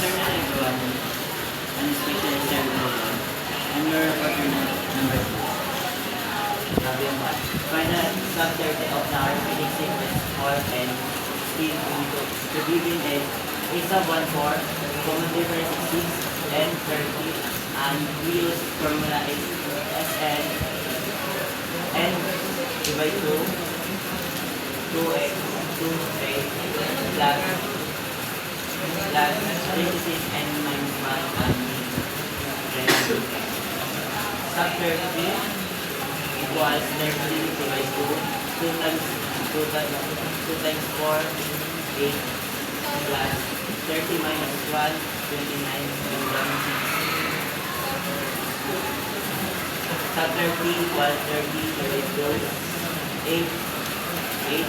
Afternoon everyone, and especially Sir Logan. I'm your reporter number 2. Grabe yung one. Final subject of the arithmetic sequence 4 and 16 into the given is a sub 1 4, common difference is 6 and 30, and we use formula is Sn n divide 2, 2x, 2a plus 26 and minus 1 and then sub 30 equals 30 divided 2 times 2 times 4 8 plus 30 minus 1 29 and 1 sub 30 equals 30 divided 2 8 and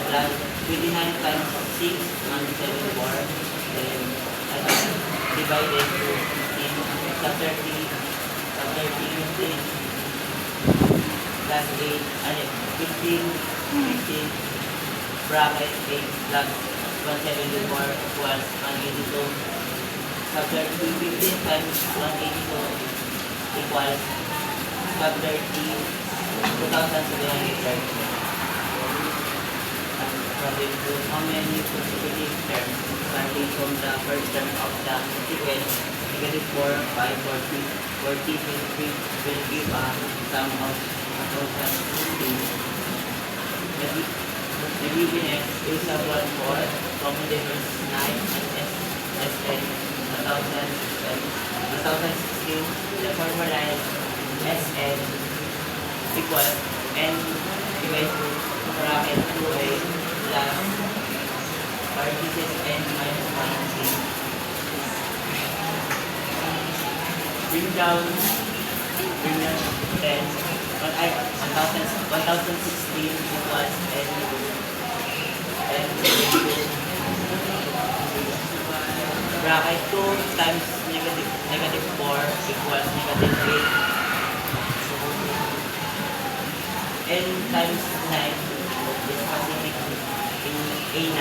plus 29 times 6 and 74 then divided to 15 sub 30 plus 8 and 15 bracket 8 plus 174 equals 182 sub 30 15 times 182 equals sub 30 2730. Problem 2. How many consecutive terms starting from the first term of the sequence negative 4, 5, 40, 23 will give a sum of 1,016. The given x is sub 1 4, common difference 9 and Sn 1,016. The formula is Sn equals n divided to bracket 2a plus parenthesis n minus 1c. Bring down 10. 1,016 equals n bracket 2 times negative 4 equals negative 8. N times 9 is specific in A9,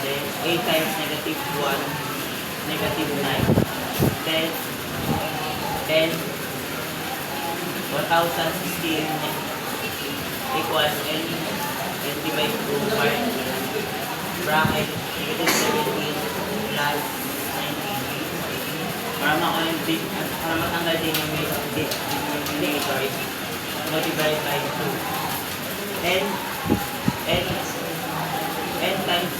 then 8 times negative 1, negative 9, then 1,016 equals n divided 2 part bracket negative 17 plus 19. Para matanggal din yung denominator is multiplied by 2. N times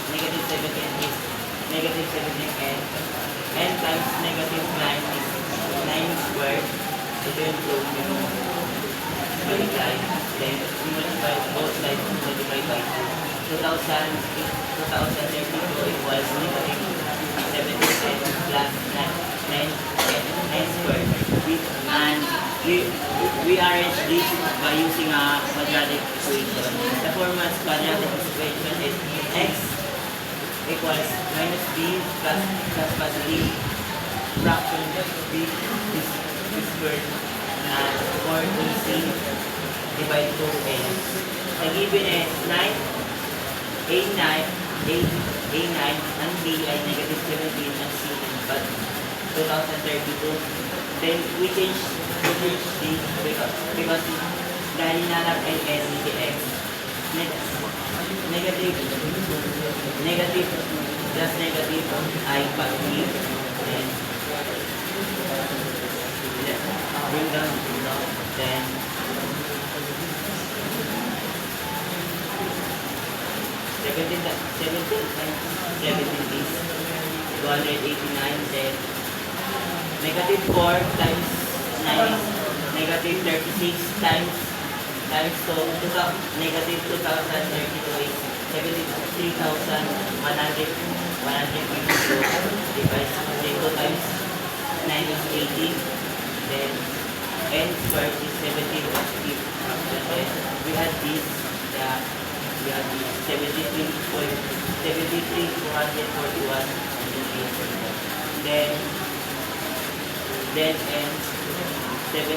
negative 17 is negative 17n. N times negative 9 is 9 squared. Ito yung 2 multiply. Then we multiply both sides multiplied by 2. 2032 equals negative 17n plus 9 squared. And we arrange this by using a quadratic equation. The format's quadratic equation is x equals minus b plus positive fraction b is squared and 4ac divided to a. The given is 9, a9, and b ay negative 17 and c but 2032. Then we change this because dahil nanap ay n hindi x. Negative plus negative ay positive. Then bring down then 17 is 289 then negative 4 times 9 is negative 36 times negative 2032 is 73,152 divided by 2 times 9 is 18 then n squared is 17 positive fraction then we had this 73,241 then n 17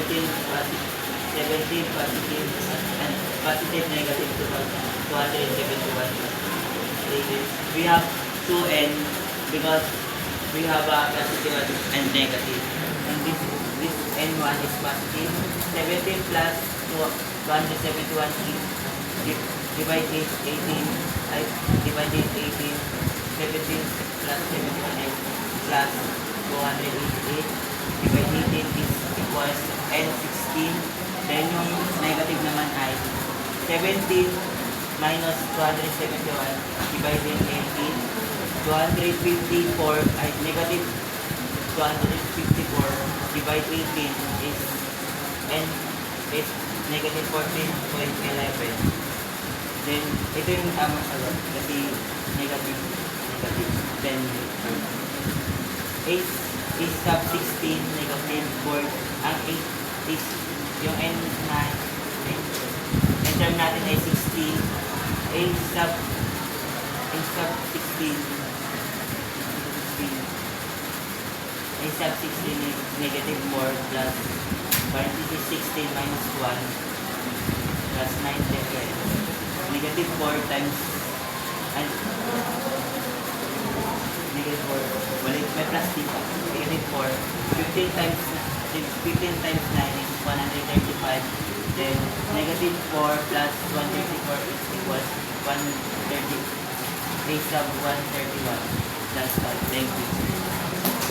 positive and positive negative 271. We have 2n because we have a positive and negative. And this N1 is positive. 17 plus 271 divided 18, I divided 18, 17 plus 71 is plus 288 divided 18 is equals N16. Then yung negative naman ay 17 minus 271 divided 18, 254 ay negative 254 divide 18 is N is negative 14.11. Then, ito yung tamang sagot kasi negative. Then, is sub 16 negative 4. Ang 8 is yung N na N term natin ay 16. A sub 16 A sub 16 is negative 4 plus parenthesis 16 minus 1 plus 9 10. Negative 4 times and negative 4 balik may plus dito. Negative 4 15 times 9 is 135. Then negative 4 plus 134 is equals 130. A sub 131. That's all. Thank you.